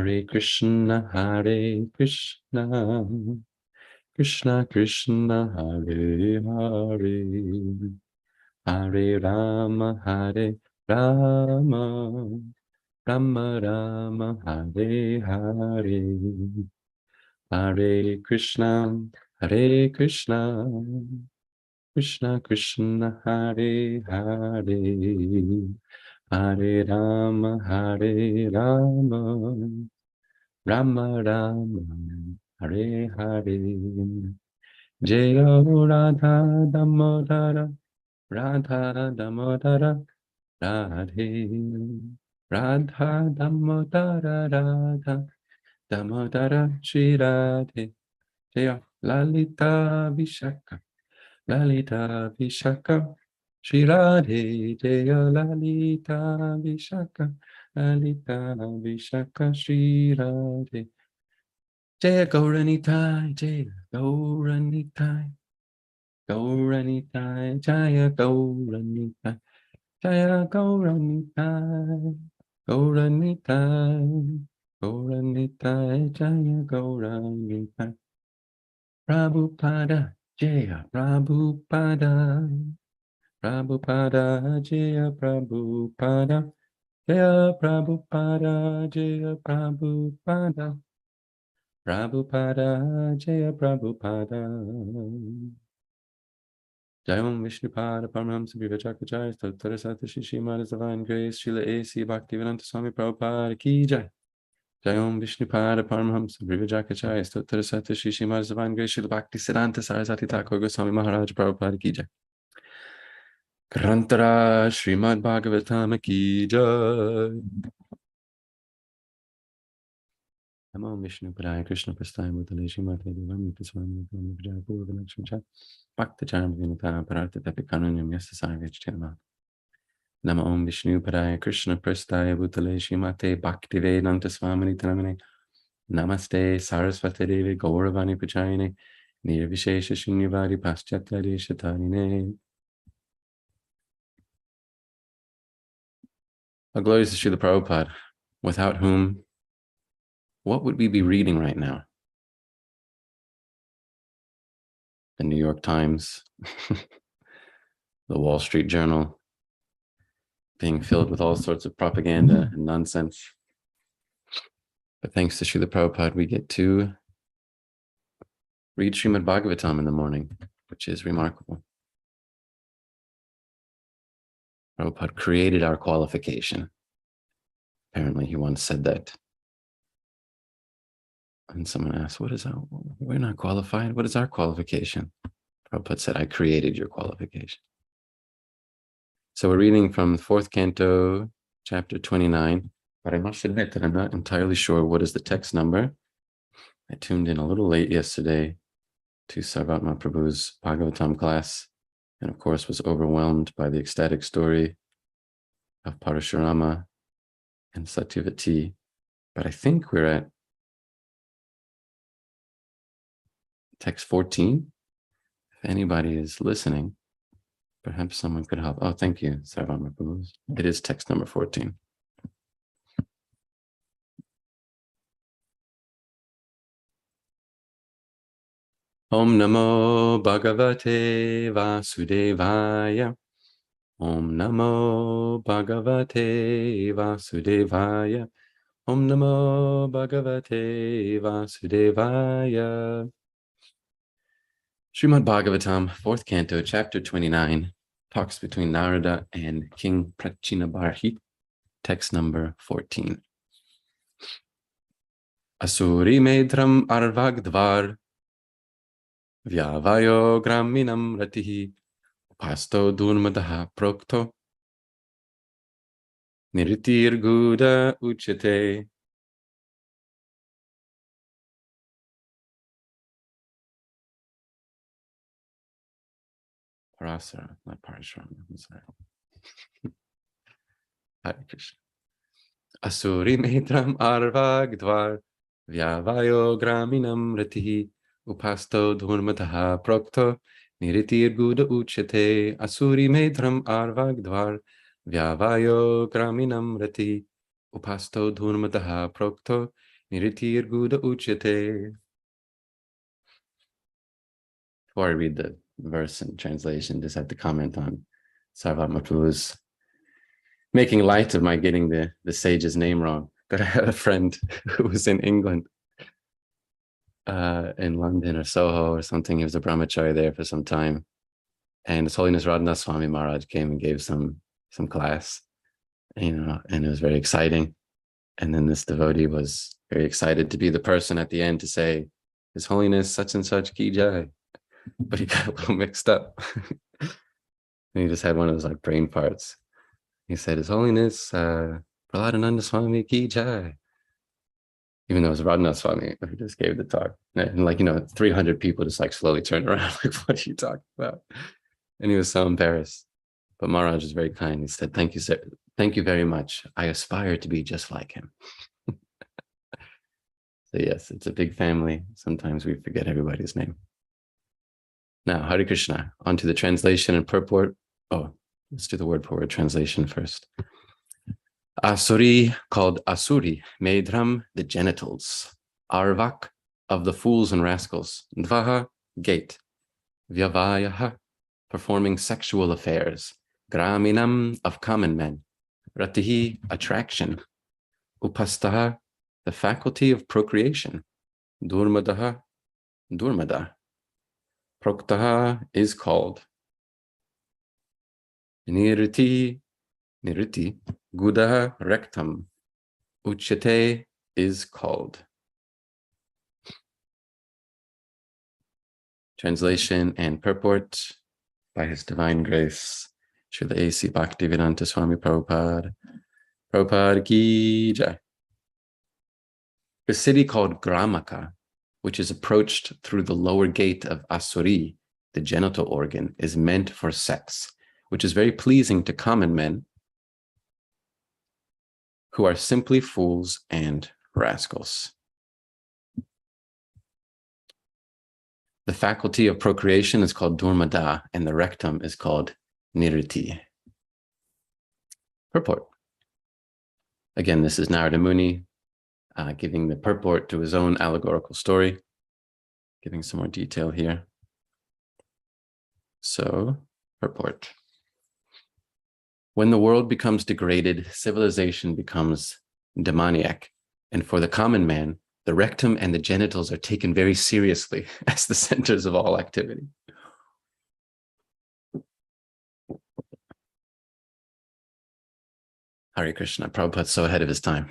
Hare Krishna, Krishna Krishna, Hare Hare, Hare Rama, Rama Rama, Hare Hare, Hare Krishna, Krishna Krishna, Hare Hare, Hare Rama, Rama Rama, Hare Hare. Jaya Radha Damodara, Radha Damodara, Radhe. Radha Damodara, Radha Damodara, Shri Radhe. Jaya Lalita Vishaka, Lalita Vishaka, Shri Radhe. Jaya Lalita Vishaka, Lalita Vishaka, Shri Radhe. Jaya Gauranitai, Jaya Gauranitai, Gauranitai, Jaya Gauranitai, Jaya Gauranitai, Gauranitai, Gauranitai, Jaya Gauranitai. Prabhupada, Jaya Prabhupada, Prabhupada, Jaya Prabhupada, Jaya Prabhupada, Jaya Prabhupada. Prabhupada, Jaya Prabhupada. Jayam Vishnupada Paramahamsa Vivekachakacharya Tattara Satashi Srimad Divine Grace Srila A.C. Bhaktivedanta Swami Prabhupada Ki Jai. Jayam Vishnupada Paramahamsa Vivekachakacharya Tattara Satashi Srimad Divine Grace Srila Bhaktisiddhanta Saraswati Thakur Goswami Maharaj Prabhupada Ki Jai. Grantara Srimad Bhagavatam Ki Jai. Namo Vishnu Padaya Krishna Prasthaya Bhutale Srimate Devam Swami Vijaya Purva Lakshmi Chat Bhakta Charam Vinata Parata Tapikanunam Yasasai Vijtema Namo Om Vishnu Padaya Krishna Prasthaya Bhutale Srimate Bhakti Vedanta Swami Tanamane Namaste Saraswati Devi Gauravani Pachayane Nirvishesha Shunyavadi Paschatya Deshatarine. All glories to Srila Prabhupada, without whom, what would we be reading right now? The New York Times, the Wall Street Journal, being filled with all sorts of propaganda and nonsense. But thanks to Srila Prabhupada, we get to read Srimad Bhagavatam in the morning, which is remarkable. Prabhupada created our qualification. Apparently, he once said that. And someone asked, what is that? We're not qualified. What is our qualification? Prabhupada said, I created your qualification. So we're reading from 4th Canto, chapter 29. But I must admit that I'm not entirely sure what is the text number. I tuned in a little late yesterday to Sarvatma Prabhu's Bhagavatam class, and of course was overwhelmed by the ecstatic story of Parashurama and Satyavati. But I think we're at text 14. If anybody is listening, perhaps someone could help. Oh, thank you, Sarvatma Prabhu. It is text number 14. Om Namo Bhagavate Vasudevaya. Om Namo Bhagavate Vasudevaya. Om Namo Bhagavate Vasudevaya. Srimad Bhagavatam, 4th Canto, chapter 29, talks between Narada and King Prachinabarhi, text number 14. Asuri Medram Arvagdvar Vyavayo Graminam Ratihi Pasto Durmadaha Prokto Niritir Guda Uchete. Parasara, not Parashurama, I'm sorry. Hare Krishna. Asuri Medram Arvagdvar Vyavayo Graminam Ratihi Upasto Dhurmataha Prokto Niritir Guda Uchete. Asuri Medram Arvagdvar Vyavayo Graminam Rati Upasto Dhurmataha Prokto niritirguda uchyate. Before I read the verse and translation, just have to comment on Sarvat Mahaprabhu's making light of my getting the sage's name wrong. But I had a friend who was in England, in London or Soho or something. He was a brahmachari there for some time. And His Holiness Radhanath Swami Maharaj came and gave some class, and it was very exciting. And then this devotee was very excited to be the person at the end to say, His Holiness such and such ki jai. But he got a little mixed up. And he just had one of those like brain farts. He said, His Holiness Prahladananda Swami ki jai. Even though it was Radhanath Swami who just gave the talk. And 300 people just like slowly turned around, like, what are you talking about? And he was so embarrassed. But Maharaj was very kind. He said, thank you, sir. Thank you very much. I aspire to be just like him. So yes, it's a big family. Sometimes we forget everybody's name. Now, Hare Krishna, on to the translation and purport. Oh, let's do the word for word translation first. Asuri, called Asuri, Medram, the genitals. Arvak, of the fools and rascals. Dvaha, gate. Vyavayaha, performing sexual affairs. Graminam, of common men. Ratihi, attraction. Upastaha, the faculty of procreation. Durmadaha, durmada. Proktaha is called. Niriti, gudaha rectum. Uchyate is called. Translation and purport by His Divine Grace, Srila A.C. Bhaktivedanta Swami Prabhupada. Prabhupada ki jai. The city called Gramaka, which is approached through the lower gate of Asuri, the genital organ, is meant for sex, which is very pleasing to common men who are simply fools and rascals. The faculty of procreation is called durmada, and the rectum is called niriti. Purport. Again, this is Narada Muni giving the purport to his own allegorical story, giving some more detail here. So, purport. When the world becomes degraded, civilization becomes demoniac, and for the common man, the rectum and the genitals are taken very seriously as the centers of all activity. Hare Krishna, Prabhupada's so ahead of his time.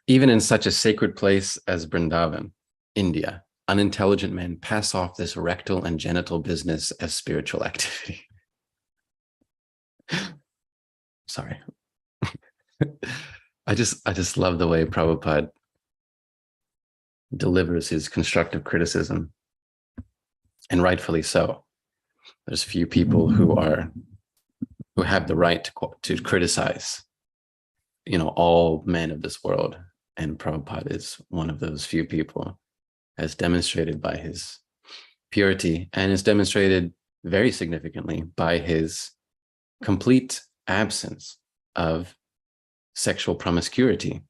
Even in such a sacred place as Vrindavan, India, unintelligent men pass off this rectal and genital business as spiritual activity. Sorry. I just love the way Prabhupada delivers his constructive criticism, and rightfully so. There's few people who have the right to criticize, all men of this world, and Prabhupada is one of those few people, as demonstrated by his purity, and is demonstrated very significantly by his complete absence of sexual promiscuity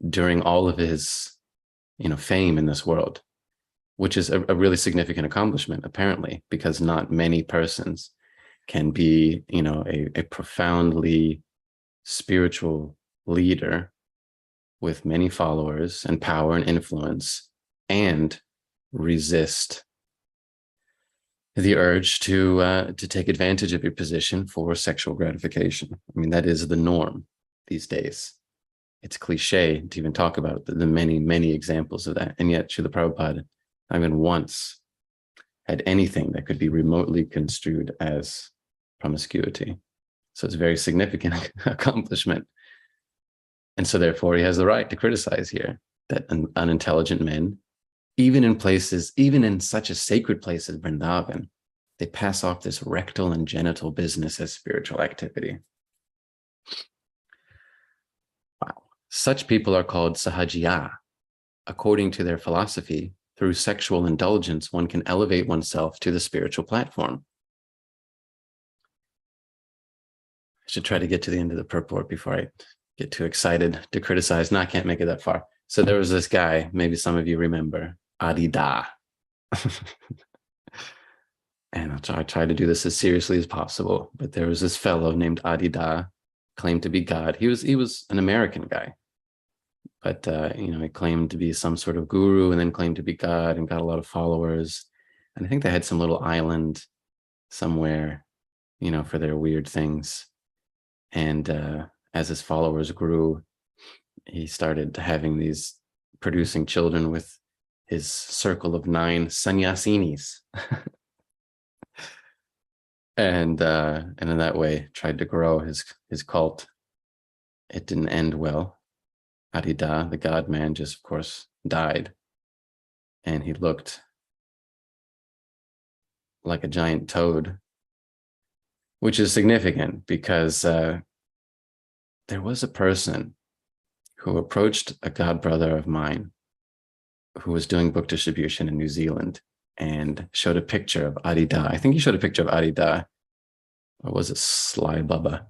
during all of his fame in this world, which is a really significant accomplishment, apparently, because not many persons can be, a profoundly spiritual leader with many followers and power and influence and resist the urge to take advantage of your position for sexual gratification. I mean, that is the norm these days. It's cliche to even talk about the many, many examples of that. And yet, Srila Prabhupada, not even once, had anything that could be remotely construed as promiscuity. So it's a very significant accomplishment. And so therefore, he has the right to criticize here that unintelligent men, even in such a sacred place as Vrindavan, they pass off this rectal and genital business as spiritual activity. Wow. Such people are called sahajiya. According to their philosophy, through sexual indulgence, one can elevate oneself to the spiritual platform. I should try to get to the end of the purport before I get too excited to criticize. No, I can't make it that far. So there was this guy, maybe some of you remember, Adida. And I tried to do this as seriously as possible, but there was this fellow named Adida, claimed to be God. He was an American guy, but he claimed to be some sort of guru, and then claimed to be God, and got a lot of followers. And I think they had some little island somewhere, for their weird things. And as his followers grew, he started producing children with his circle of 9 sannyasinis. And in that way tried to grow his cult. It didn't end well. Adida, the God man, just of course died, and he looked like a giant toad, which is significant because there was a person who approached a god brother of mine who was doing book distribution in New Zealand and showed a picture of Adida. I think he showed a picture of Adida, or was it Sly Baba?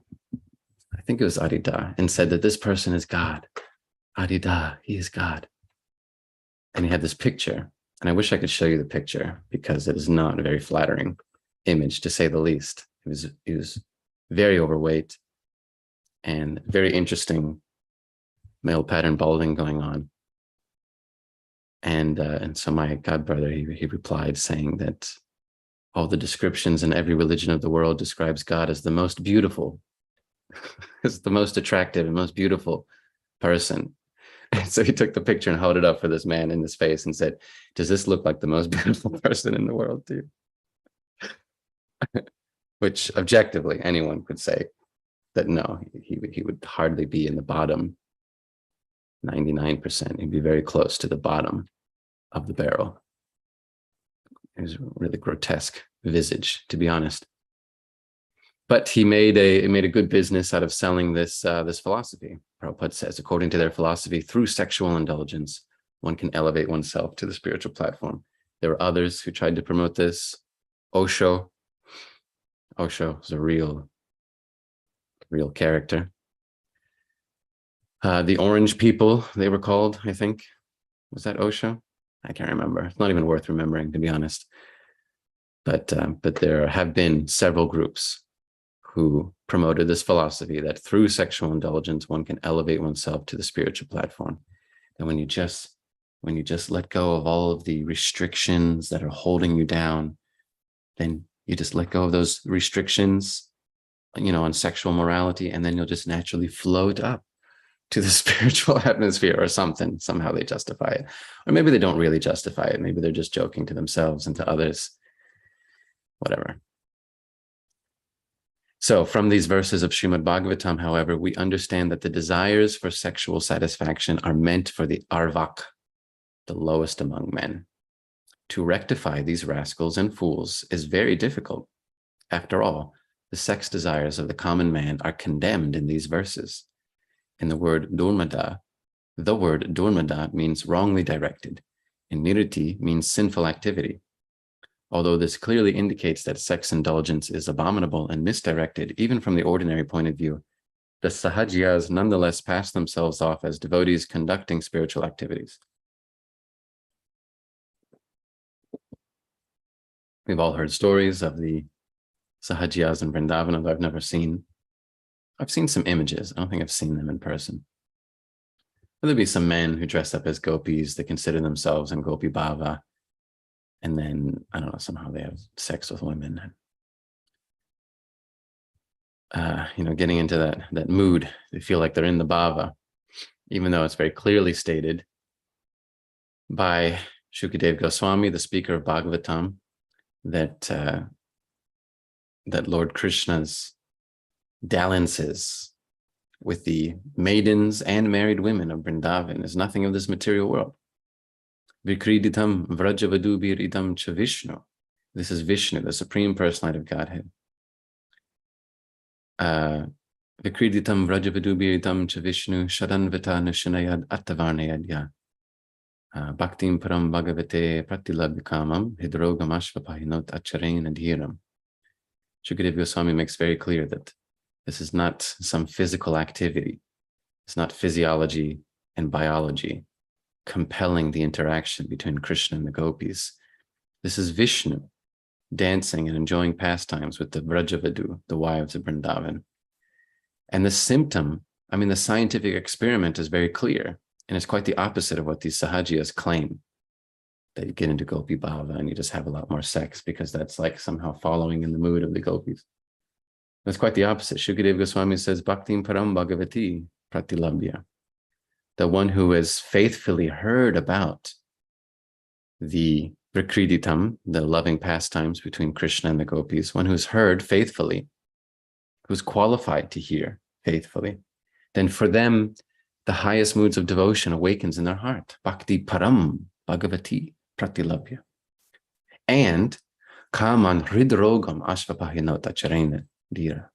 I think it was Adida, and said that this person is God. Adida, he is God. And he had this picture, and I wish I could show you the picture because it is not a very flattering image, to say the least. He was very overweight and very interesting male pattern balding going on. And so my god brother, he replied saying that all the descriptions in every religion of the world describes God as the most beautiful, as the most attractive and most beautiful person. And so he took the picture and held it up for this man in his face and said, "Does this look like the most beautiful person in the world to you?" Which objectively anyone could say that no, he would hardly be in the bottom 99%. He'd be very close to the bottom of the barrel. It was a really grotesque visage, to be honest. But he made a good business out of selling this philosophy. Prabhupada says, according to their philosophy, through sexual indulgence, one can elevate oneself to the spiritual platform. There were others who tried to promote this. Osho was a real character. The Orange People, they were called, I think. Was that Osho? I can't remember. It's not even worth remembering, to be honest. But there have been several groups who promoted this philosophy that through sexual indulgence, one can elevate oneself to the spiritual platform. And when you just let go of all of the restrictions that are holding you down, then you just let go of those restrictions, on sexual morality, and then you'll just naturally float up to the spiritual atmosphere or something. Somehow they justify it. Or maybe they don't really justify it. Maybe they're just joking to themselves and to others. Whatever. So from these verses of Srimad Bhagavatam, however, we understand that the desires for sexual satisfaction are meant for the arvak, the lowest among men. To rectify these rascals and fools is very difficult. After all, the sex desires of the common man are condemned in these verses. In the word durmada means wrongly directed, and niriti means sinful activity. Although this clearly indicates that sex indulgence is abominable and misdirected, even from the ordinary point of view, the sahajiyas nonetheless pass themselves off as devotees conducting spiritual activities. We've all heard stories of the sahajiyas in Vrindavan, although I've never seen. I've seen some images. I don't think I've seen them in person. But there'll be some men who dress up as gopis that consider themselves in gopi bhava. And then, I don't know, somehow they have sex with women. Getting into that mood. They feel like they're in the bhava, even though it's very clearly stated by Shukadeva Goswami, the speaker of Bhagavatam, that Lord Krishna's dalliances with the maidens and married women of Vrindavan is nothing of this material world. Vikriditam vrajavadubir idam cha Vishnu. This is Vishnu, the Supreme Personality of Godhead. Vikriditam vrajavadubir idam cha Vishnu shadanvita nishanayad attavarnayadya. Bhaktim param bhagavate pratilabhikamam hidrogamashvapahinot acharena dhiram. Shukadeva Goswami makes very clear that this is not some physical activity. It's not physiology and biology. compelling the interaction between Krishna and the gopis. This is Vishnu dancing and enjoying pastimes with the Vrajavadu, the wives of Vrindavan. And the symptom, the scientific experiment is very clear, and it's quite the opposite of what these Sahajiyas claim, that you get into Gopi Bhava and you just have a lot more sex because that's like somehow following in the mood of the gopis. That's quite the opposite. Shukadeva Goswami says, Bhaktim Param Bhagavati Pratilabhya. The one who has faithfully heard about the Prakriditam, the loving pastimes between Krishna and the gopis, one who's heard faithfully, who's qualified to hear faithfully, then for them, the highest moods of devotion awakens in their heart. Bhakti Param Bhagavati Pratilabhya. And Kaman Hridrogam Ashvapahinota Charena Dira.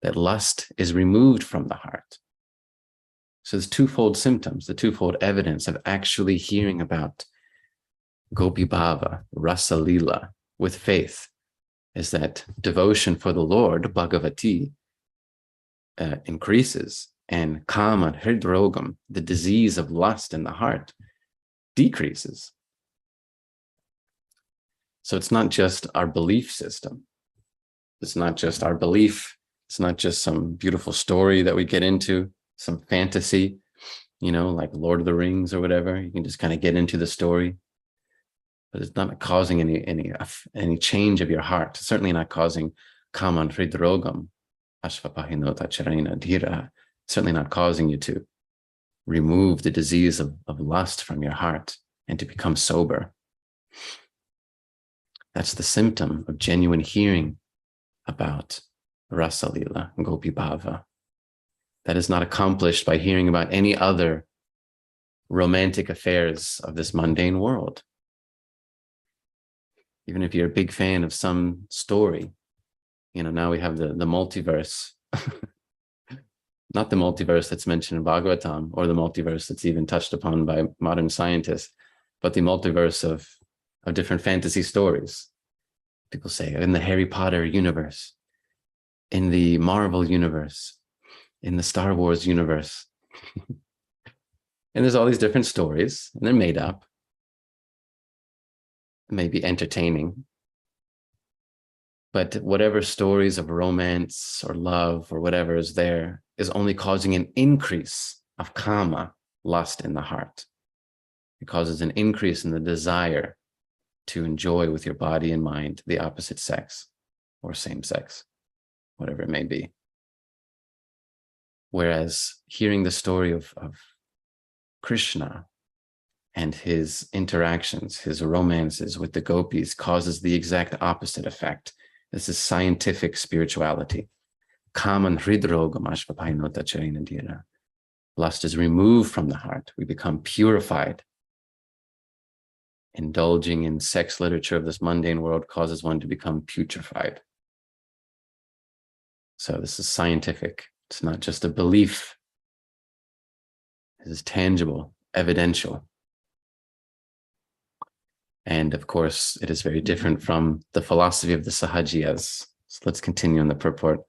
That lust is removed from the heart. So there's twofold symptoms, the twofold evidence of actually hearing about Gopi Bhava, Rasa Lila, with faith, is that devotion for the Lord, Bhagavati, increases, and Kama, Hridrogam, the disease of lust in the heart, decreases. So it's not just our belief system. It's not just our belief. It's not just some beautiful story that we get into, some fantasy, like Lord of the Rings or whatever. You can just kind of get into the story. But it's not causing any change of your heart. It's certainly not causing Kaman Hridrogam, Ashvapahinota Charena Dhira. Certainly not causing you to remove the disease of lust from your heart and to become sober. That's the symptom of genuine hearing about Rasa Lila, Gopi Bhava. That is not accomplished by hearing about any other romantic affairs of this mundane world. Even if you're a big fan of some story, now we have the multiverse, not the multiverse that's mentioned in Bhagavatam or the multiverse that's even touched upon by modern scientists, but the multiverse of different fantasy stories. People say in the Harry Potter universe, in the Marvel universe, in the Star Wars universe. And there's all these different stories, and they're made up. Maybe entertaining, but whatever stories of romance or love or whatever is there is only causing an increase of kama, lust in the heart. It causes an increase in the desire to enjoy with your body and mind the opposite sex or same sex, whatever it may be. Whereas hearing the story of Krishna and his interactions, his romances with the gopis causes the exact opposite effect. This is scientific spirituality. Kaman Hridrogam Ashvapahinota Charena Dhira. Lust is removed from the heart. We become purified. Indulging in sex literature of this mundane world causes one to become putrefied. So this is scientific. It's not just a belief. This is tangible, evidential. And of course, it is very different from the philosophy of the Sahajiyas. So let's continue on the purport.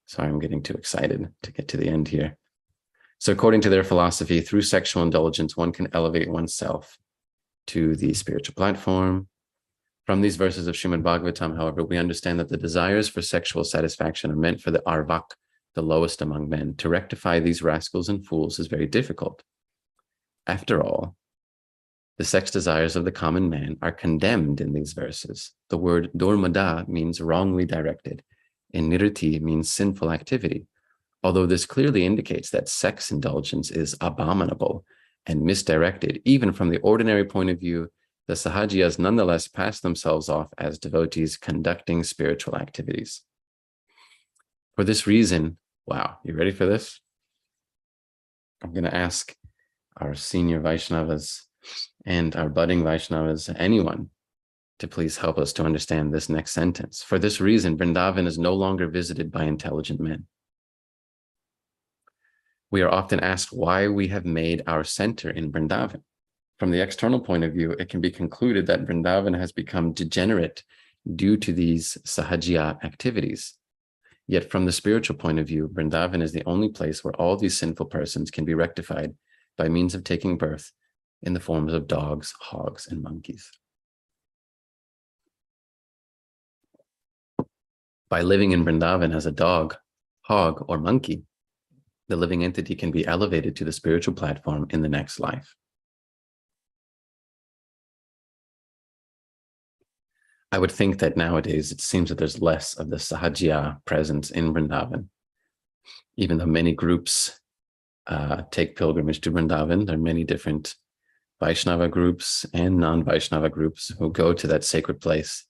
Sorry, I'm getting too excited to get to the end here. So according to their philosophy, through sexual indulgence, one can elevate oneself to the spiritual platform. From these verses of Srimad Bhagavatam, however, we understand that the desires for sexual satisfaction are meant for the arvak, the lowest among men. To rectify these rascals and fools is very difficult. After all, the sex desires of the common man are condemned in these verses. The word dormada means wrongly directed, and nirati means sinful activity. Although this clearly indicates that sex indulgence is abominable and misdirected, even from the ordinary point of view, the Sahajiyas nonetheless pass themselves off as devotees conducting spiritual activities. For this reason, wow, you ready for this? I'm going to ask our senior Vaishnavas and our budding Vaishnavas, anyone, to please help us to understand this next sentence. For this reason, Vrindavan is no longer visited by intelligent men. We are often asked why we have made our center in Vrindavan. From the external point of view, it can be concluded that Vrindavan has become degenerate due to these sahajiya activities. Yet from the spiritual point of view, Vrindavan is the only place where all these sinful persons can be rectified by means of taking birth in the forms of dogs, hogs, and monkeys. By living in Vrindavan as a dog, hog, or monkey, the living entity can be elevated to the spiritual platform in the next life. I would think that nowadays it seems that there's less of the Sahajiya presence in Vrindavan. Even though many groups take pilgrimage to Vrindavan, there are many different Vaishnava groups and non-Vaishnava groups who go to that sacred place.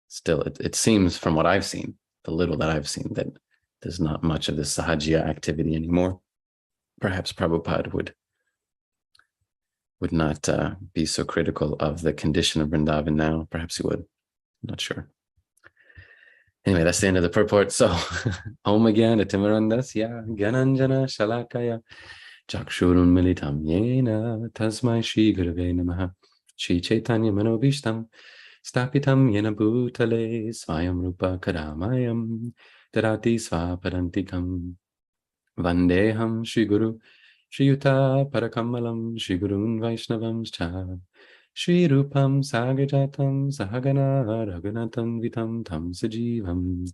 Still, it seems from what I've seen, the little that I've seen, that there's not much of this Sahajiya activity anymore. Perhaps Prabhupada would not be so critical of the condition of Vrindavan now. Perhaps he would. I'm not sure. Anyway, that's the end of the purport. So, Om Gyana Timarandasya Gyananjana Shalakaya Chakshurun Militam Yena Tasmai Shri Gurave Namaha Shri Chaitanya Manobishtam Stapitam Yena Bhutale Swayam Rupa Kadamayam Tarati Swapadantikam Vandeham Shri Guru Shri Yuta Parakamalam Shri Gurun Vaishnavam Cha Shri Rupam Sagajatam Sahagana Raghunatam Vitam Tam Sajivam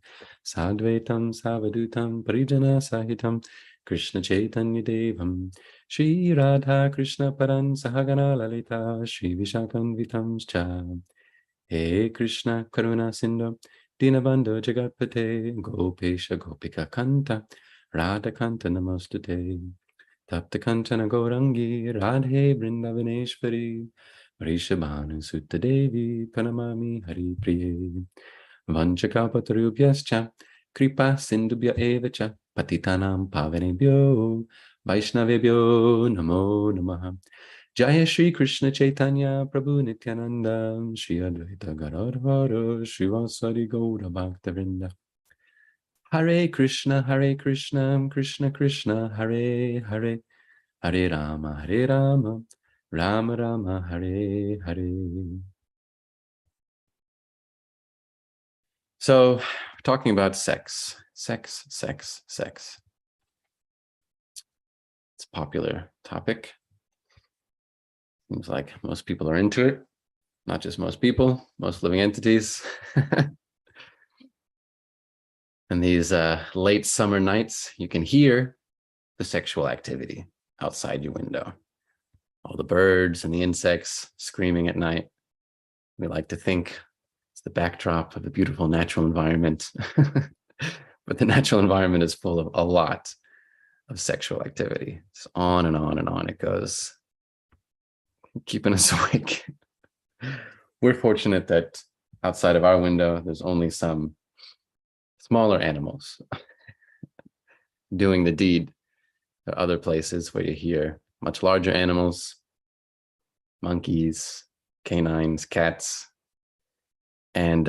Sadvaitam Savadutam Parijana Sahitam Krishna Chaitanya Devam Shri Radha Krishna Paran Sahagana Lalita Shri Vishakam Vitam Cha He Krishna Karuna Sindhu Dinabandhu Jagatpate Gopesha Gopika Kanta Radha Kanta Namostute Tapta Kanchana Gaurangi Radhe Vrindavaneshwari Rishabhanu Sutta Devi Pranamami Hari Priye Vanchakapatarubhyascha Kripa Sindubhya Evacha Patitanam Pavanebhyo Vaishnavebhyo Namo Namaha Jaya Shri Krishna Chaitanya Prabhu Nityananda Shri Advaita Gadadhara Srivasadi Gaura Bhakta Hare Krishna, Krishna Krishna, Hare Hare, Hare Rama, Rama Rama, Hare Hare. So, talking about sex. It's a popular topic. Seems like most people are into it. Not just most people, most living entities. And these late summer nights, you can hear the sexual activity outside your window. All the birds and the insects screaming at night. We like to think it's the backdrop of the beautiful natural environment. But the natural environment is full of a lot of sexual activity. It's on and on and on it goes, keeping us awake. We're fortunate that outside of our window, there's only some smaller animals doing the deed. There are other places where you hear much larger animals, monkeys, canines, cats. And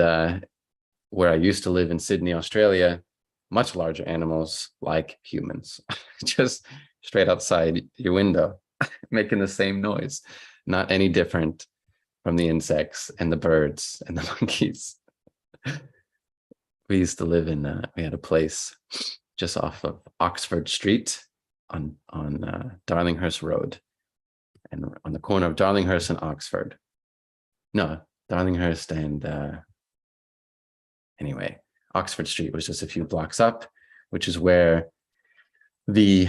where I used to live in Sydney, Australia, much larger animals like humans, just straight outside your window, making the same noise, not any different from the insects and the birds and the monkeys. We used to live in, we had a place just off of Oxford Street on Darlinghurst Road, and on the corner of Darlinghurst and Oxford. No, Darlinghurst and, anyway, Oxford Street was just a few blocks up, which is where the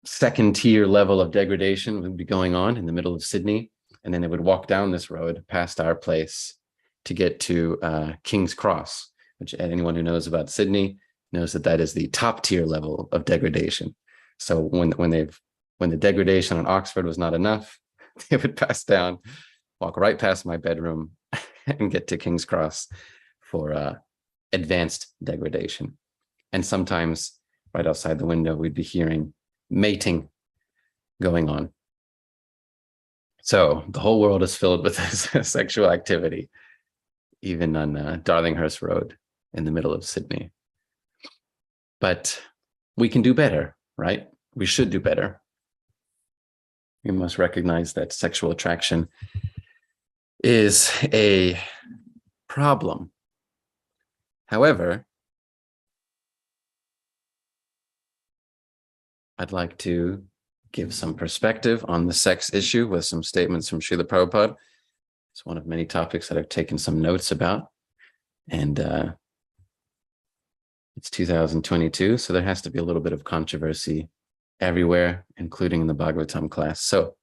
second tier level of degradation would be going on in the middle of Sydney. And then they would walk down this road past our place to get to King's Cross, which anyone who knows about Sydney knows that that is the top tier level of degradation. So when the degradation on Oxford was not enough, they would pass down, walk right past my bedroom and get to King's Cross for advanced degradation. And sometimes right outside the window, we'd be hearing mating going on. So the whole world is filled with this sexual activity, even on Darlinghurst Road in the middle of Sydney. But we can do better, right? We should do better. We must recognize that sexual attraction is a problem. However, I'd like to give some perspective on the sex issue with some statements from Srila Prabhupada. It's one of many topics that I've taken some notes about. And it's 2022, so there has to be a little bit of controversy everywhere, including in the Bhagavatam class. So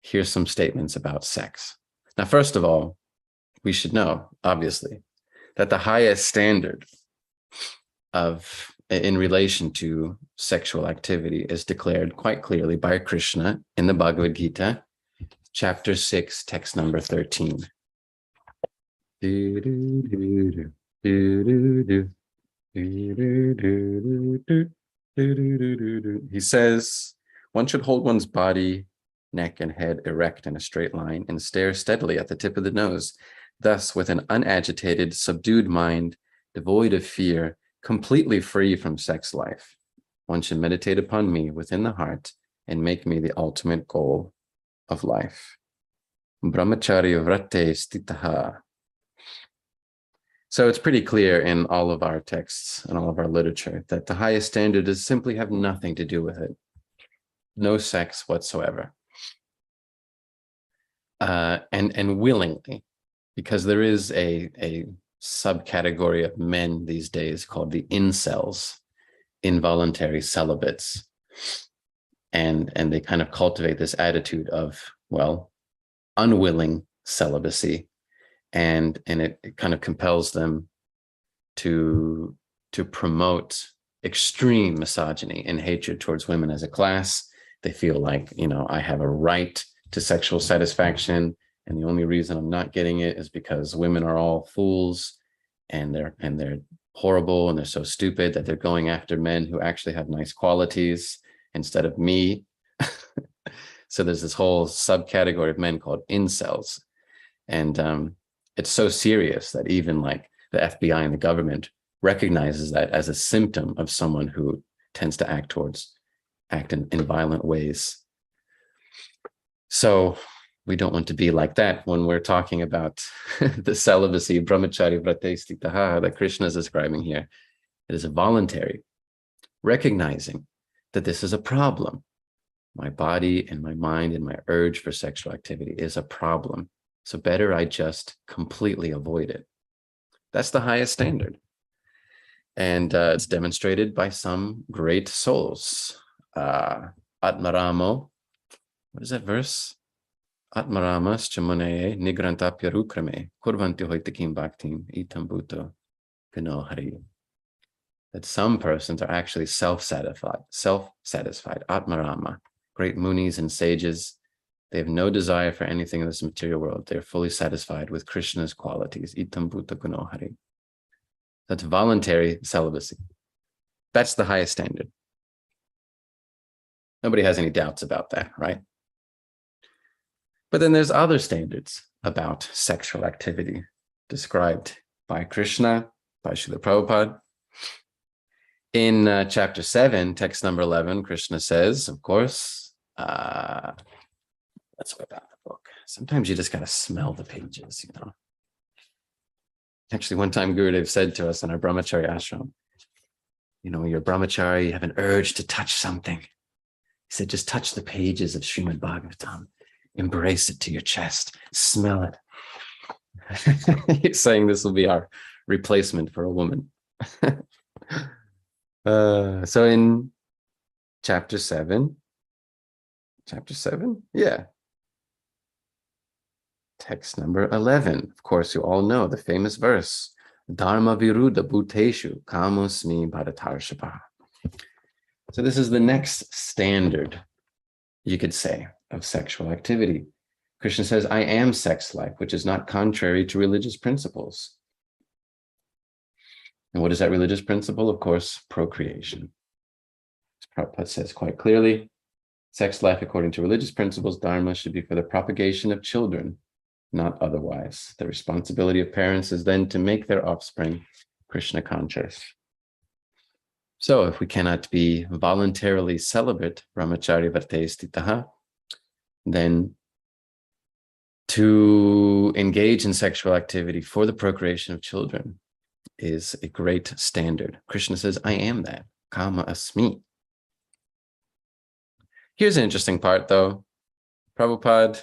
here's some statements about sex. Now, first of all, we should know, obviously, that the highest standard in relation to sexual activity is declared quite clearly by Krishna in the Bhagavad Gita, chapter 6, text number 13. He says, one should hold one's body, neck, and head erect in a straight line and stare steadily at the tip of the nose. Thus, with an unagitated, subdued mind, devoid of fear, completely free from sex life, one should meditate upon me within the heart and make me the ultimate goal of life. Brahmacharya vrate stitaha. So it's pretty clear in all of our texts and all of our literature that the highest standard is simply have nothing to do with it. No sex whatsoever. And willingly, because there is a subcategory of men these days called the incels, involuntary celibates. And they kind of cultivate this attitude of, well, unwilling celibacy. And it kind of compels them to promote extreme misogyny and hatred towards women as a class. They feel like, I have a right to sexual satisfaction, and the only reason I'm not getting it is because women are all fools, and they're horrible, and they're so stupid that they're going after men who actually have nice qualities instead of me. So there's this whole subcategory of men called incels, and it's so serious that even like the FBI and the government recognizes that as a symptom of someone who tends to act in violent ways. So we don't want to be like that when we're talking about the celibacy, brahmacharya vrate stitaha, that Krishna is describing here. It is a voluntary, recognizing that this is a problem. My body and my mind and my urge for sexual activity is a problem. So better I just completely avoid it. That's the highest standard. And it's demonstrated by some great souls. Atmaramo, what is that verse? Atmaramas chamuneye nigrantapya rukrame kurvanti hoitakim bhaktim itambuto ganohari. That some persons are actually self-satisfied, Atmarama, great munis and sages. They have no desire for anything in this material world. They're fully satisfied with Krishna's qualities. Itambuta gunohari. That's voluntary celibacy. That's the highest standard. Nobody has any doubts about that, right? But then there's other standards about sexual activity described by Krishna, by Srila Prabhupada. In chapter 7, text number 11, Krishna says, of course, let's whip out the book. Sometimes you just got to smell the pages, Actually, one time Gurudev said to us in our brahmachari ashram, you're brahmachari, you have an urge to touch something. He said, just touch the pages of Srimad Bhagavatam. Embrace it to your chest. Smell it. He's saying this will be our replacement for a woman. So in chapter 7, yeah. Text number 11. Of course, you all know the famous verse, Dharma viruddha bhuteshu kamosmi bharatarshapa. So this is the next standard, you could say, of sexual activity. Krishna says, I am sex-life, which is not contrary to religious principles. And what is that religious principle? Of course, procreation. As Prabhupada says quite clearly, sex life according to religious principles, dharma, should be for the propagation of children, not otherwise. The responsibility of parents is then to make their offspring Krishna conscious. So if we cannot be voluntarily celibate, brahmacharya vrate stitaha, then to engage in sexual activity for the procreation of children is a great standard. Krishna says, I am that. Kama asmi. Here's an interesting part, though. Prabhupada,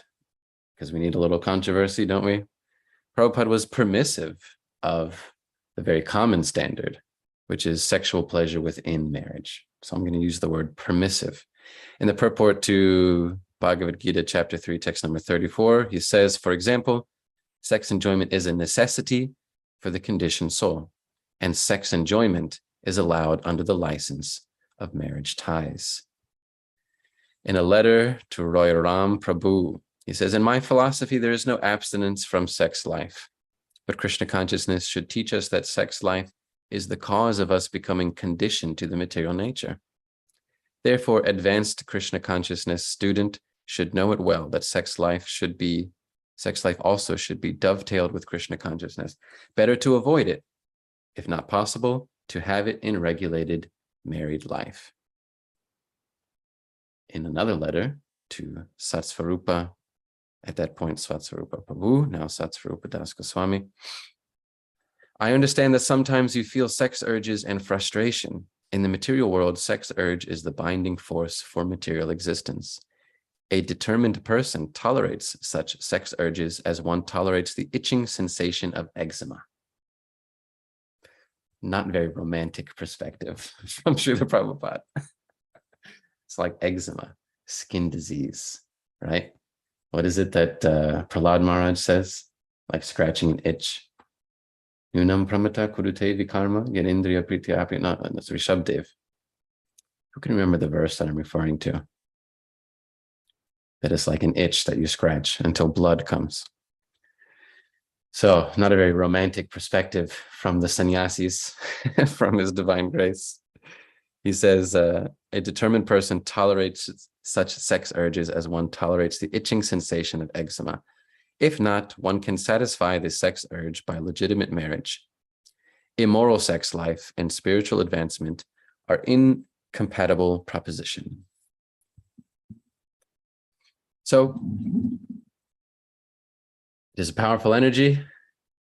because we need a little controversy, don't we? Prabhupada was permissive of the very common standard, which is sexual pleasure within marriage. So I'm going to use the word permissive. In the purport to Bhagavad Gita, chapter 3, text number 34, he says, for example, sex enjoyment is a necessity for the conditioned soul, and sex enjoyment is allowed under the license of marriage ties. In a letter to Roy Ram Prabhu, he says, in my philosophy, there is no abstinence from sex life, but Krishna consciousness should teach us that sex life is the cause of us becoming conditioned to the material nature. Therefore, advanced Krishna consciousness student should know it well that sex life also should be dovetailed with Krishna consciousness. Better to avoid it, if not possible, to have it in regulated married life. In another letter to Satsvarupa, at that point Satsvarupa Prabhu, now Satsvarupa Das Goswami, I understand that sometimes you feel sex urges and frustration. In the material world, sex urge is the binding force for material existence. A determined person tolerates such sex urges as one tolerates the itching sensation of eczema. Not very romantic perspective from Srila Prabhupada. It's like eczema, skin disease, right? What is it that Prahlad Maharaj says? Like scratching an itch. Nunam pramata kurute vikarma yanindriya prityapi. No, that's Rishabdev. Who can remember the verse that I'm referring to? That is like an itch that you scratch until blood comes. So not a very romantic perspective from the sannyasis, from His Divine Grace. He says, a determined person tolerates such sex urges as one tolerates the itching sensation of eczema. If not, one can satisfy the sex urge by legitimate marriage. Immoral sex life and spiritual advancement are incompatible proposition. So, it is a powerful energy,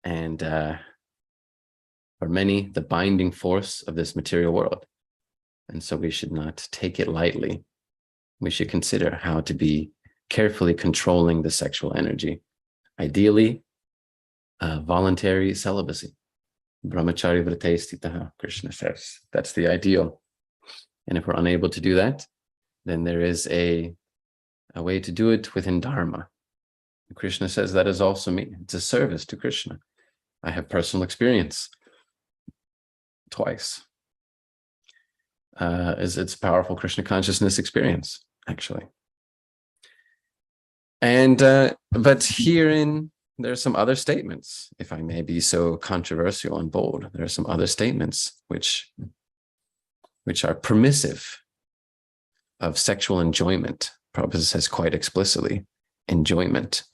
and for many, the binding force of this material world. And so we should not take it lightly. We should consider how to be carefully controlling the sexual energy. Ideally, voluntary celibacy. Brahmachari vrate stitaha, Krishna says. That's the ideal. And if we're unable to do that, then there is a way to do it within Dharma. Krishna says that is also me. It's a service to Krishna. I have personal experience twice. It's a powerful Krishna consciousness experience, actually. And but herein, there are some other statements, if I may be so controversial and bold. There are some other statements which are permissive of sexual enjoyment. Prabhupada says quite explicitly, enjoyment,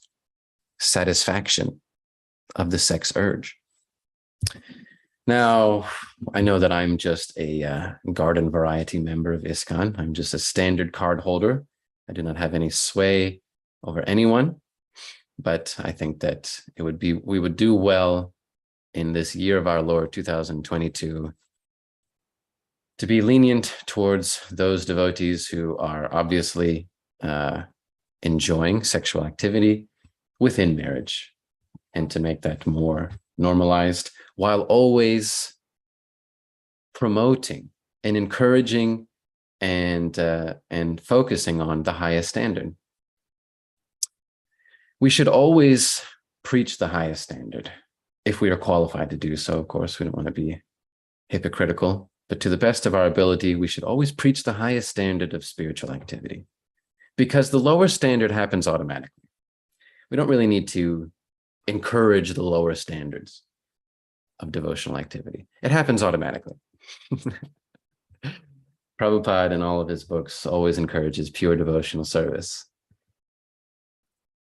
satisfaction of the sex urge. Now, I know that I'm just a garden variety member of ISKCON. I'm just a standard card holder. I do not have any sway over anyone, but I think that we would do well in this year of our Lord 2022 to be lenient towards those devotees who are obviously enjoying sexual activity within marriage, and to make that more normalized, while always promoting and encouraging and focusing on the highest standard. We should always preach the highest standard if we are qualified to do so. Of course, we don't want to be hypocritical, but to the best of our ability, we should always preach the highest standard of spiritual activity, because the lower standard happens automatically. We don't really need to encourage the lower standards of devotional activity. It happens automatically. Prabhupada in all of his books always encourages pure devotional service.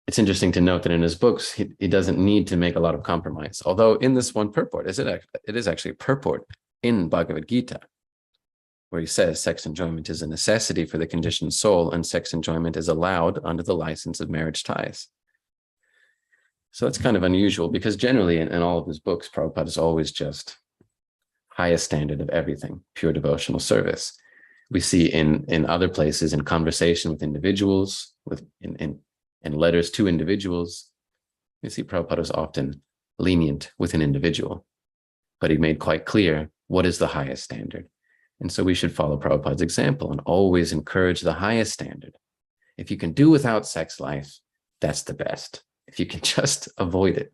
It's interesting to note that in his books, he doesn't need to make a lot of compromise. Although in this one purport, it is actually a purport in Bhagavad Gita, where he says sex enjoyment is a necessity for the conditioned soul, and sex enjoyment is allowed under the license of marriage ties. So it's kind of unusual, because generally in all of his books, Prabhupada is always just highest standard of everything, pure devotional service. We see in other places, in conversation with individuals, in letters to individuals, we see Prabhupada was often lenient with an individual, but he made quite clear what is the highest standard. And so we should follow Prabhupada's example and always encourage the highest standard. If you can do without sex life, that's the best. If you can just avoid it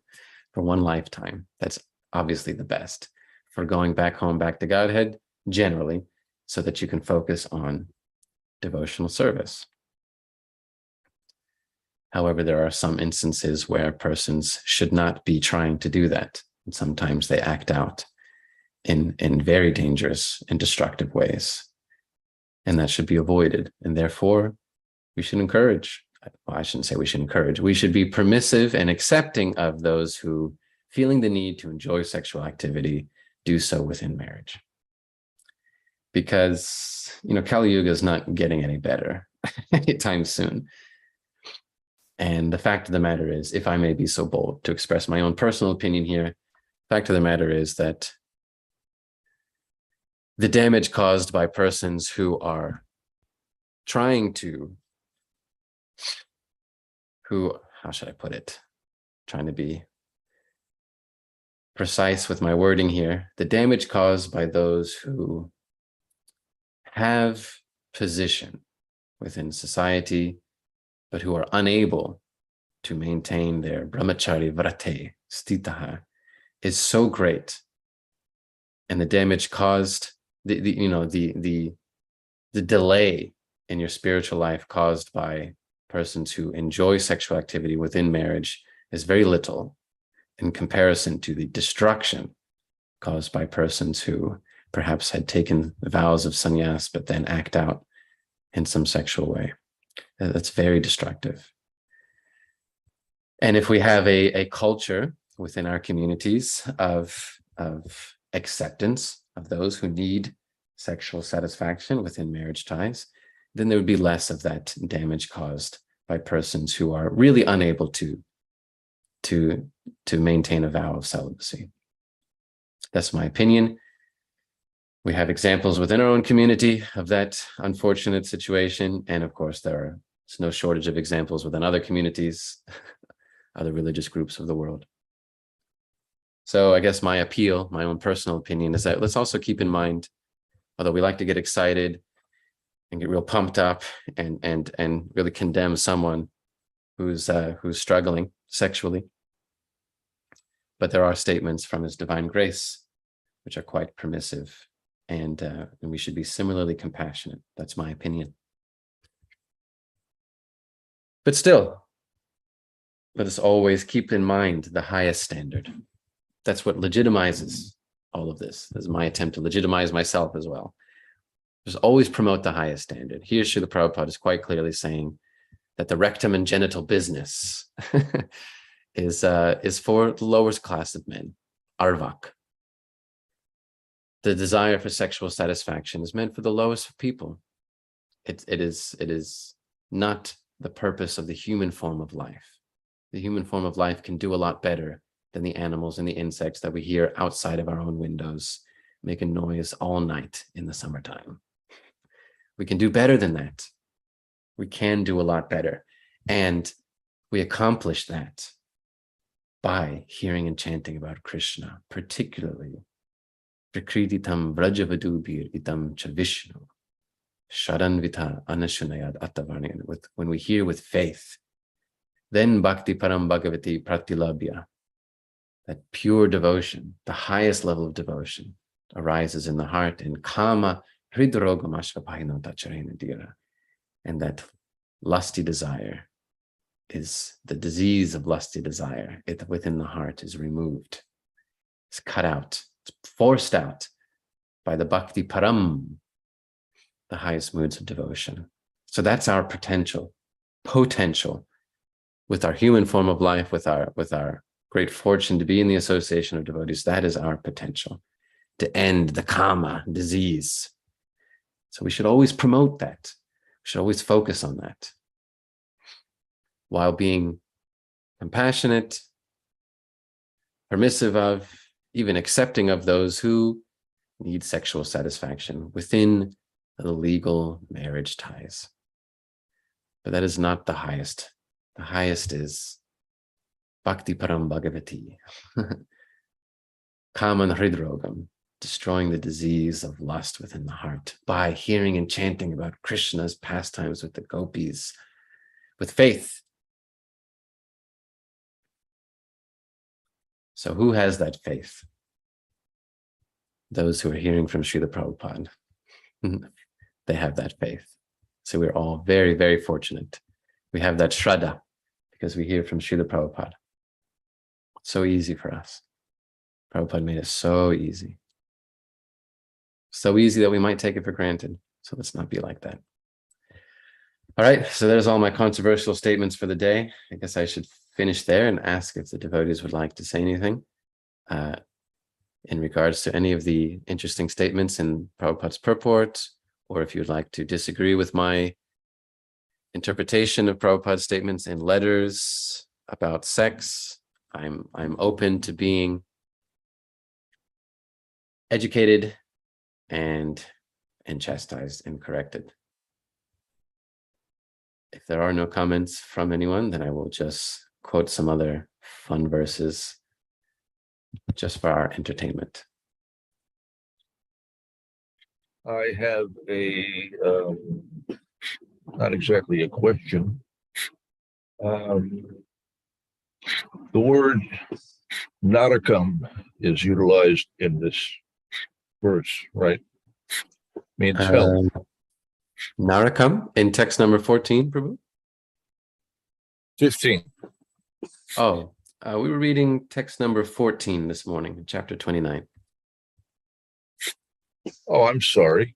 for one lifetime, that's obviously the best. For going back home, back to Godhead, generally, so that you can focus on devotional service. However, there are some instances where persons should not be trying to do that. And sometimes they act out in very dangerous and destructive ways. And that should be avoided. And therefore, we should encourage, well, I shouldn't say we should encourage, we should be permissive and accepting of those who, feeling the need to enjoy sexual activity, do so within marriage. Because, Kali Yuga is not getting any better anytime soon. And the fact of the matter is, if I may be so bold to express my own personal opinion here, the fact of the matter is that the damage caused by persons who are trying to, how should I put it? Trying to be precise with my wording here. The damage caused by those who have position within society, but who are unable to maintain their brahmachari vrate stitaha is so great. And the damage caused, the delay in your spiritual life caused by persons who enjoy sexual activity within marriage is very little in comparison to the destruction caused by persons who perhaps had taken vows of sannyas, but then act out in some sexual way. That's very destructive. And if we have a culture within our communities of acceptance of those who need sexual satisfaction within marriage ties, then there would be less of that damage caused by persons who are really unable to maintain a vow of celibacy. That's my opinion. We have examples within our own community of that unfortunate situation. And of course, there's no shortage of examples within other communities, other religious groups of the world. So I guess my appeal, my own personal opinion, is that let's also keep in mind, although we like to get excited and get real pumped up and really condemn someone who's struggling sexually, but there are statements from His divine grace which are quite permissive, and we should be similarly compassionate. That's my opinion. But still, let us always keep in mind the highest standard. That's what legitimizes all of this. This is my attempt to legitimize myself as well. Just always promote the highest standard. Here, Srila Prabhupada is quite clearly saying that the rectum and genital business is for the lowest class of men, arvak. The desire for sexual satisfaction is meant for the lowest of people. It is not the purpose of the human form of life. The human form of life can do a lot better than the animals and the insects that we hear outside of our own windows, making noise all night in the summertime. We can do better than that. We can do a lot better. And we accomplish that by hearing and chanting about Krishna, particularly Prakriditam Vrajavadubhir Itam Cha Vishnu Sharanvita Anashunayad Atavarni. When we hear with faith, then Bhakti Param Bhagavati Pratilabhya, that pure devotion, the highest level of devotion, arises in the heart, and Kama Hridrogam Ashvapahino Tacharena Dira. And that lusty desire is the disease of lusty desire. It within the heart is removed. It's cut out. It's forced out by the Bhakti Param, the highest moods of devotion. So that's our potential with our human form of life, with our great fortune to be in the association of devotees. That is our potential to end the kama disease. So we should always promote that. We should always focus on that, while being compassionate, permissive of, even accepting of those who need sexual satisfaction within the legal marriage ties. But that is not the highest. The highest is Bhakti Param Bhagavati, Kaman Hridrogam, destroying the disease of lust within the heart by hearing and chanting about Krishna's pastimes with the gopis, with faith. So who has that faith? Those who are hearing from Srila Prabhupada. They have that faith. So we're all very, very fortunate. We have that Shraddha because we hear from Srila Prabhupada. So easy for us. Prabhupada made it so easy. So easy that we might take it for granted. So let's not be like that. All right, so there's all my controversial statements for the day. I guess I should finish there and ask if the devotees would like to say anything in regards to any of the interesting statements in Prabhupada's purport, or if you'd like to disagree with my interpretation of Prabhupada's statements in letters about sex. I'm open to being educated and chastised and corrected. If there are no comments from anyone, then I will just quote some other fun verses just for our entertainment. I have not exactly a question. The word narakam is utilized in this verse, right? Means hell. Narakam in text number 14, Prabhu? 15. Oh, we were reading text number 14 this morning, chapter 29. Oh, I'm sorry.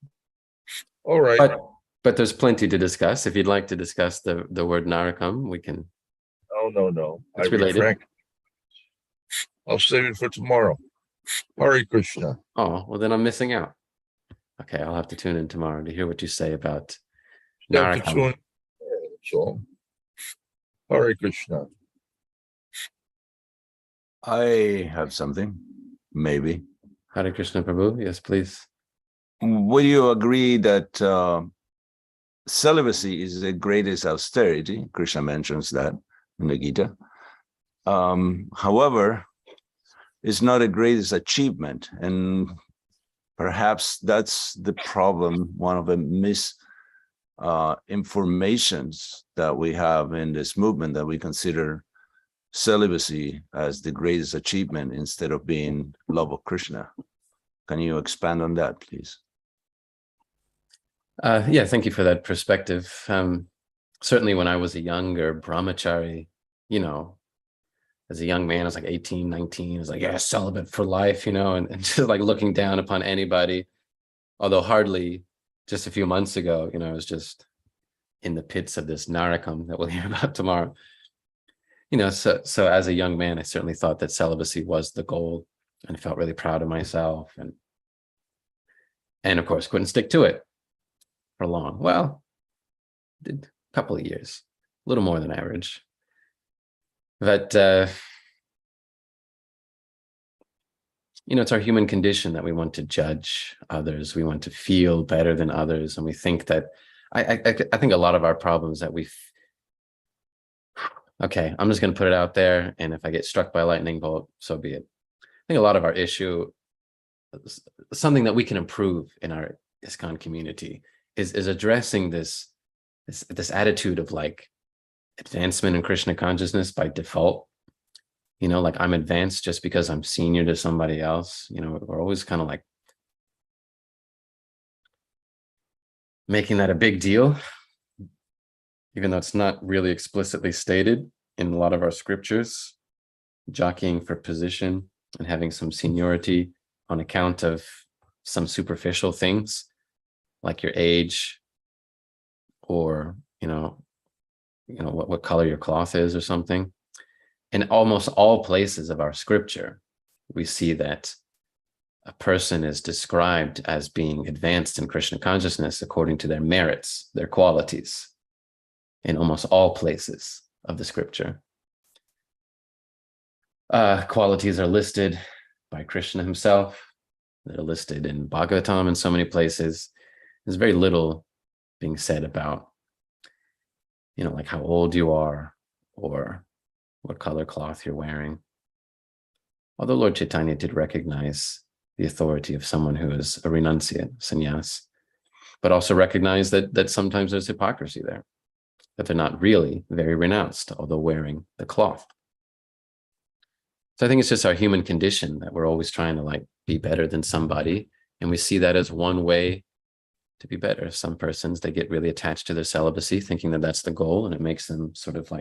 All right. But there's plenty to discuss. If you'd like to discuss the word narakam, we can. No. It's related. I'll save it for tomorrow. Hare Krishna. Oh, well, then I'm missing out. Okay, I'll have to tune in tomorrow to hear what you say about narakam. So, Hare Krishna. I have something, maybe. Hare Krishna, Prabhu. Yes, please. Would you agree that celibacy is the greatest austerity? Krishna mentions that in the Gita. However, it's not the greatest achievement. And perhaps that's the problem, one of the misinformations that we have in this movement, that we consider celibacy as the greatest achievement instead of being love of Krishna. Can you expand on that, please? Yeah, thank you for that perspective. Certainly when I was a younger brahmachari, as a young man, I was like 18, 19, I was like, yeah, celibate for life, and just like looking down upon anybody. Although hardly just a few months ago, I was just in the pits of this narakam that we'll hear about tomorrow. So as a young man, I certainly thought that celibacy was the goal and felt really proud of myself. And of course, couldn't stick to it for long. Well, did a couple of years, a little more than average. But, it's our human condition that we want to judge others. We want to feel better than others. And we think that, I think a lot of our problems that okay, I'm just going to put it out there. And if I get struck by a lightning bolt, so be it. I think a lot of our issue, something that we can improve in our ISKCON community is addressing this attitude of like advancement in Krishna consciousness by default. Like I'm advanced just because I'm senior to somebody else. We're always kind of like making that a big deal, even though it's not really explicitly stated in a lot of our scriptures, jockeying for position and having some seniority on account of some superficial things like your age or, what color your cloth is or something. In almost all places of our scripture, we see that a person is described as being advanced in Krishna consciousness according to their merits, their qualities, in almost all places of the scripture. Qualities are listed by Krishna himself. They're listed in Bhagavatam in so many places. There's very little being said about, like how old you are or what color cloth you're wearing. Although Lord Chaitanya did recognize the authority of someone who is a renunciate, sannyas, but also recognize that sometimes there's hypocrisy there, that they're not really very renounced, although wearing the cloth. So I think it's just our human condition that we're always trying to be better than somebody. And we see that as one way to be better. Some persons, they get really attached to their celibacy, thinking that that's the goal, and it makes them sort of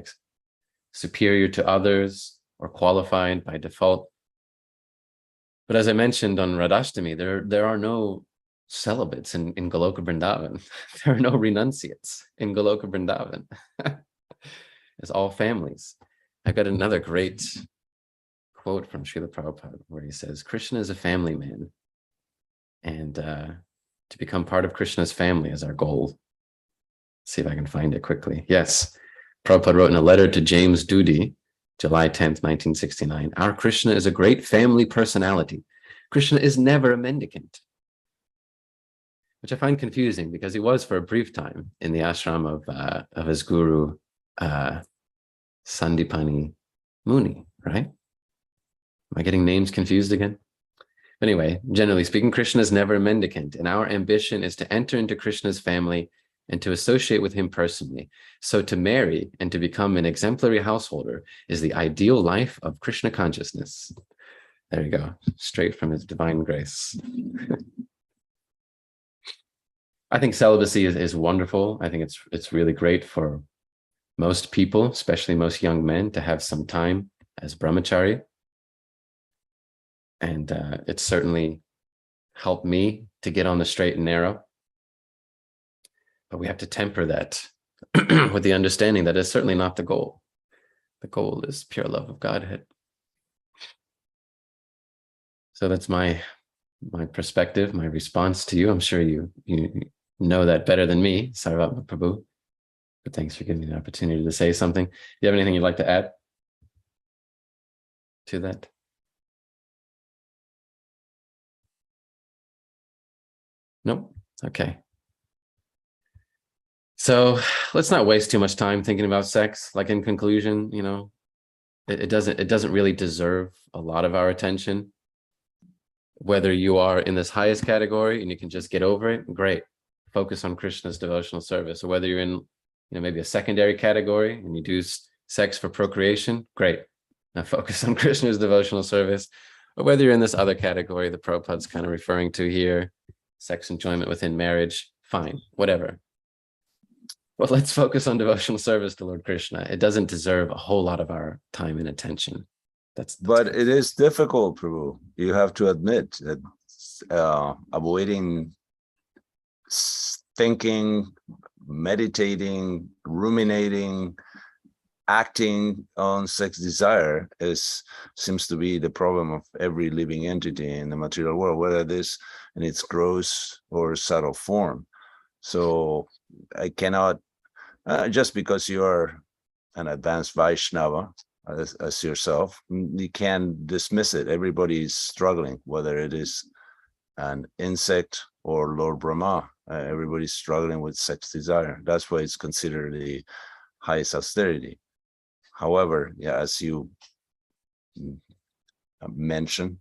superior to others or qualified by default. But as I mentioned on Radhashtami, there are no celibates in Goloka Vrindavan. There are no renunciates in Goloka Vrindavan. It's all families. I've got another great quote from Srila Prabhupada where he says, Krishna is a family man. And to become part of Krishna's family is our goal. Let's see if I can find it quickly. Yes, Prabhupada wrote in a letter to James Doody, July 10th, 1969, our Krishna is a great family personality. Krishna is never a mendicant. Which I find confusing because he was for a brief time in the ashram of his guru, Sandipani Muni, right? Am I getting names confused again? Anyway, generally speaking, Krishna is never a mendicant, and our ambition is to enter into Krishna's family and to associate with him personally. So to marry and to become an exemplary householder is the ideal life of Krishna consciousness. There you go, straight from his divine grace. I think celibacy is wonderful. I think it's really great for most people, especially most young men, to have some time as brahmachari. And it's certainly helped me to get on the straight and narrow. But we have to temper that with the understanding that it's certainly not the goal. The goal is pure love of Godhead. So that's my perspective, my response to you. I'm sure you know that better than me, Sarvatma Prabhu. But thanks for giving me the opportunity to say something. Do you have anything you'd like to add to that? Nope. Okay. So let's not waste too much time thinking about sex. In conclusion, it doesn't really deserve a lot of our attention. Whether you are in this highest category and you can just get over it, great. Focus on Krishna's devotional service. Or whether you're in, maybe a secondary category and you do sex for procreation, great. Now focus on Krishna's devotional service. Or whether you're in this other category that Prabhupada's kind of referring to here, sex enjoyment within marriage, fine, whatever. But let's focus on devotional service to Lord Krishna. It doesn't deserve a whole lot of our time and attention. But it is difficult, Prabhu. You have to admit that avoiding thinking, meditating, ruminating, acting on sex desire seems to be the problem of every living entity in the material world, whether it is in its gross or subtle form. So I cannot, just because you are an advanced Vaishnava as yourself, you can't dismiss it. Everybody is struggling, whether it is an insect or Lord Brahma. Everybody's struggling with sex desire. That's why it's considered the highest austerity. However, as you mentioned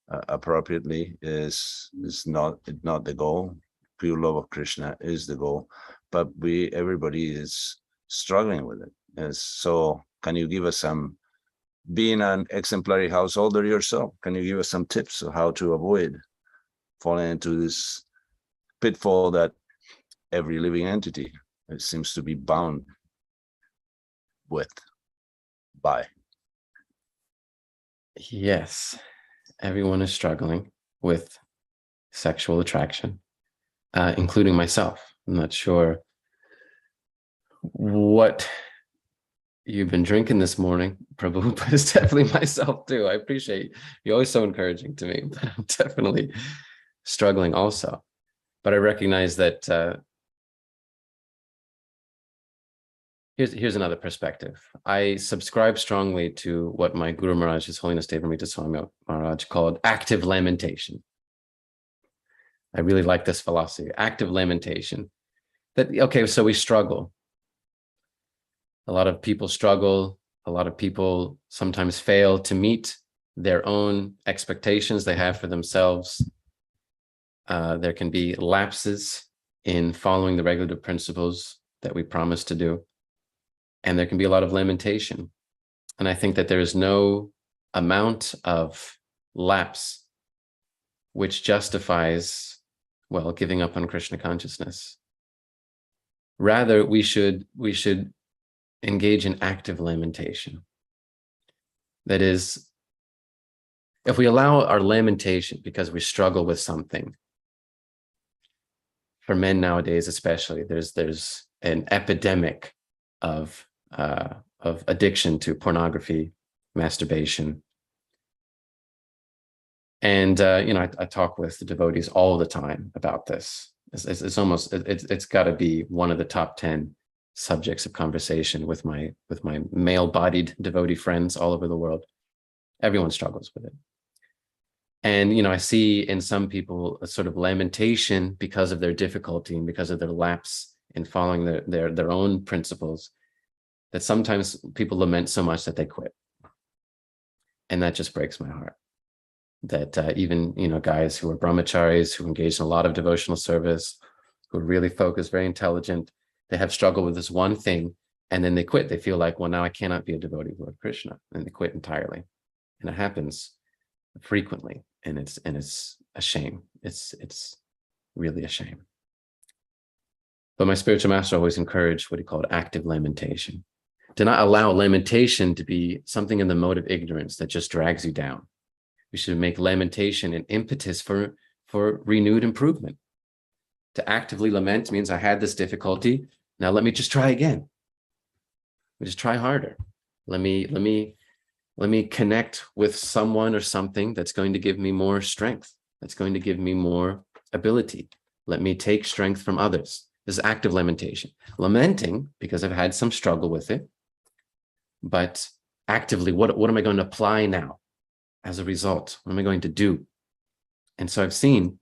appropriately, is not the goal. Pure love of Krishna is the goal, but everybody is struggling with it. So can you give us some, being an exemplary householder yourself, can you give us some tips of how to avoid falling into this pitfall that every living entity seems to be bound by? Yes, everyone is struggling with sexual attraction, including myself. I'm not sure what you've been drinking this morning, Prabhu, but it's definitely myself too. I appreciate you're always so encouraging to me, but I'm definitely struggling also. But I recognize that here's another perspective. I subscribe strongly to what my Guru Maharaj, His Holiness Devamrita Swami Maharaj, called active lamentation. I really like this philosophy, active lamentation. That, okay, so we struggle. A lot of people struggle. A lot of people sometimes fail to meet their own expectations they have for themselves. There can be lapses in following the regulative principles that we promise to do. And there can be a lot of lamentation. And I think that there is no amount of lapse which justifies, well, giving up on Krishna consciousness. Rather, we should engage in active lamentation. That is, if we allow our lamentation because we struggle with something, for men nowadays especially, there's an epidemic of addiction to pornography, masturbation. And I talk with the devotees all the time about this. It's got to be one of the top 10 subjects of conversation with my male-bodied devotee friends all over the world. Everyone struggles with it. And I see in some people a sort of lamentation because of their difficulty and because of their lapse in following their own principles, that sometimes people lament so much that they quit. And that just breaks my heart. That even guys who are brahmacharis, who engage in a lot of devotional service, who are really focused, very intelligent, they have struggled with this one thing, and then they quit. They feel like, well, now I cannot be a devotee of Lord Krishna, and they quit entirely. And it happens frequently, and it's a shame. It's really a shame. But my spiritual master always encouraged what he called active lamentation. Do not allow lamentation to be something in the mode of ignorance that just drags you down. We should make lamentation an impetus for renewed improvement. To actively lament means I had this difficulty. Now let me just try again. We just try harder. Let me connect with someone or something that's going to give me more strength. That's going to give me more ability. Let me take strength from others. This is active lamentation. Lamenting because I've had some struggle with it, but actively, what am I going to apply now? As a result, what am I going to do? And so I've seen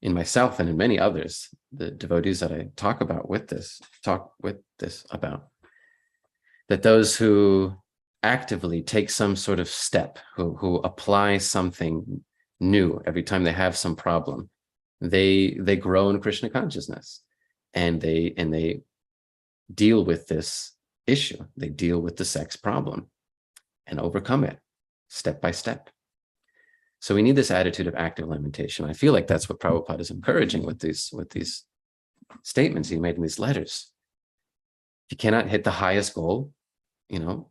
in myself and in many others, the devotees that I talk with this about, that those who actively take some sort of step, who apply something new every time they have some problem, they grow in Krishna consciousness, and they deal with this issue. They deal with the sex problem and overcome it step by step. So we need this attitude of active lamentation. I feel like that's what Prabhupada is encouraging with these statements he made in these letters. If you cannot hit the highest goal, then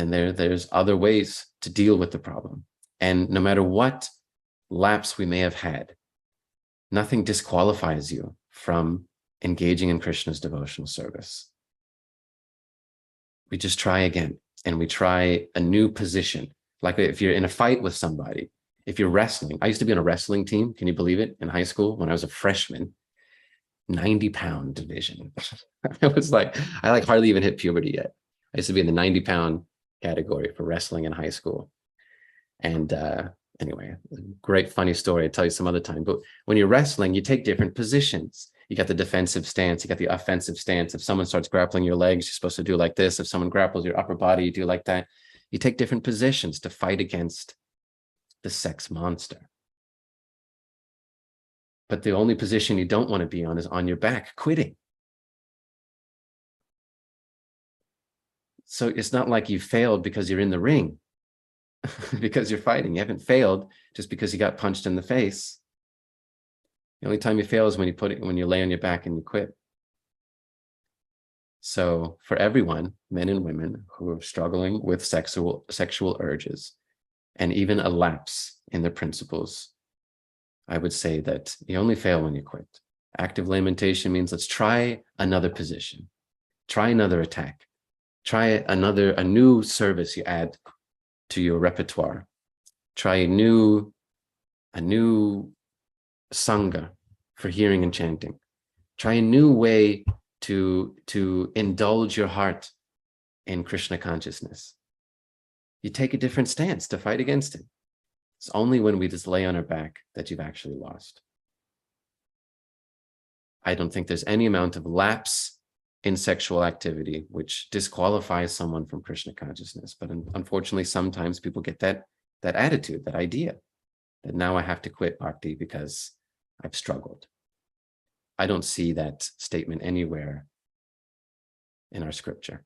there's other ways to deal with the problem. And no matter what lapse we may have had, nothing disqualifies you from engaging in Krishna's devotional service. We just try again, and we try a new position. Like if you're in a fight with somebody, if you're wrestling. I used to be on a wrestling team, can you believe it? In high school, when I was a freshman, 90-pound division. It was like, I hardly even hit puberty yet. I used to be in the 90-pound category for wrestling in high school. And anyway, great funny story. I'll tell you some other time. But when you're wrestling, you take different positions. You got the defensive stance, you got the offensive stance. If someone starts grappling your legs, you're supposed to do like this. If someone grapples your upper body, you do like that. You take different positions to fight against the sex monster. But the only position you don't want to be on is on your back, quitting. So it's not like you failed because you're in the ring, because you're fighting. You haven't failed just because you got punched in the face. The only time you fail is when you lay on your back and you quit. So for everyone, men and women who are struggling with sexual urges and even a lapse in their principles, I would say that you only fail when you quit. Active lamentation means let's try another position, try another attack, try a new service you add to your repertoire, try a new sangha for hearing and chanting, try a new way to indulge your heart in Krishna consciousness. You take a different stance to fight against it. It's only when we just lay on our back that you've actually lost. I don't think there's any amount of lapse in sexual activity which disqualifies someone from Krishna consciousness. But unfortunately, sometimes people get that attitude, that idea, that now I have to quit bhakti because I've struggled. I don't see that statement anywhere in our scripture.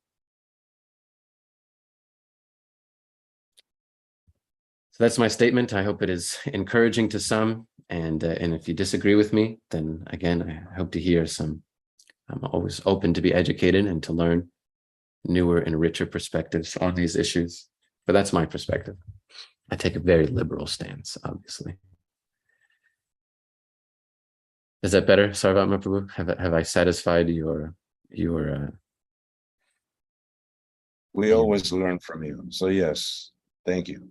So that's my statement. I hope it is encouraging to some. And if you disagree with me, then again, I hope to hear some. I'm always open to be educated and to learn newer and richer perspectives on these issues. But that's my perspective. I take a very liberal stance, obviously. Is that better, Sarvat Mahaprabhu? Have I satisfied your We always learn from you. So yes, thank you.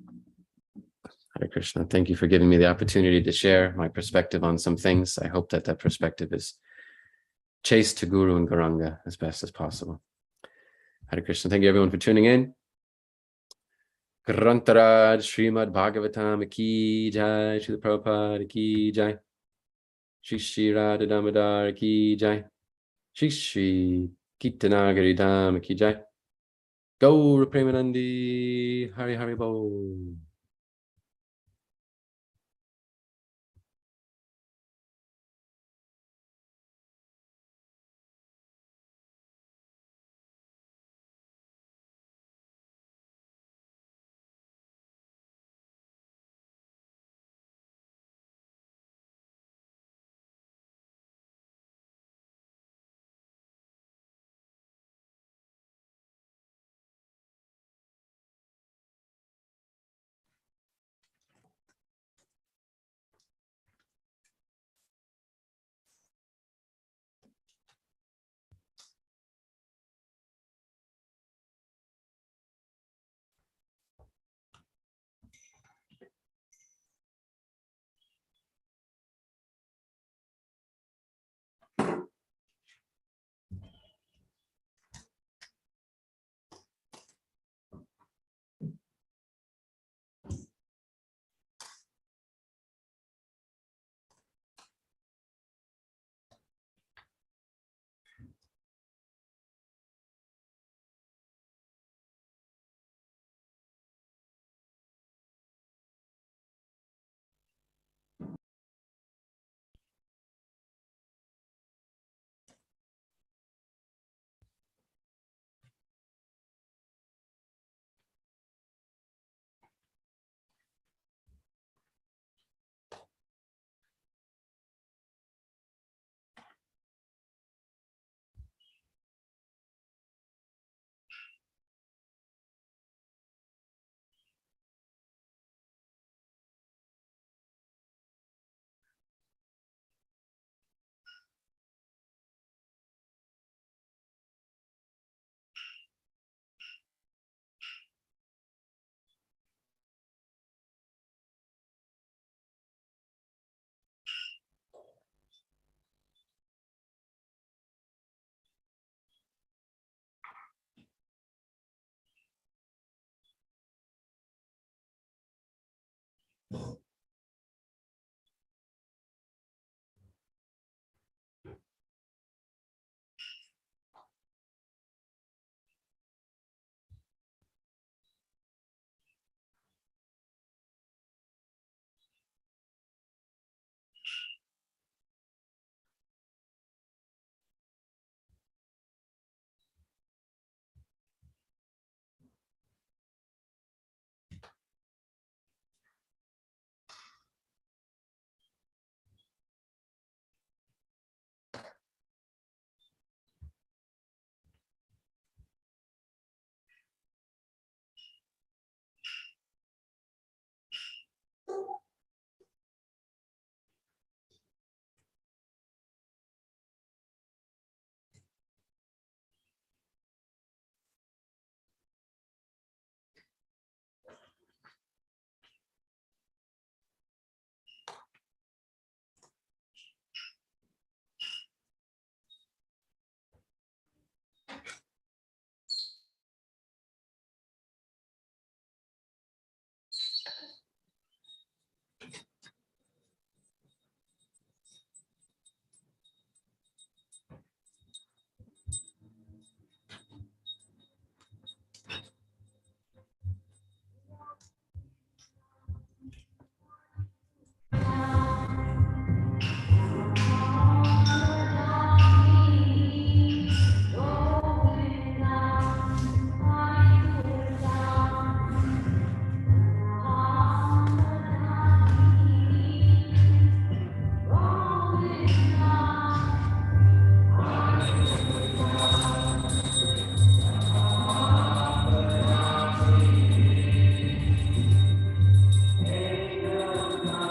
Hare Krishna. Thank you for giving me the opportunity to share my perspective on some things. I hope that perspective is chaste to Guru and Gauranga as best as possible. Hare Krishna. Thank you everyone for tuning in. Grantaraj Srimad Bhagavatam ki jai, Srila Prabhupada ki jai, Shri Shri Radha Damodar ki jai, Shri Shri Kitanagari Dham ki jai, Gaur Premanandi Hari Hari Bo.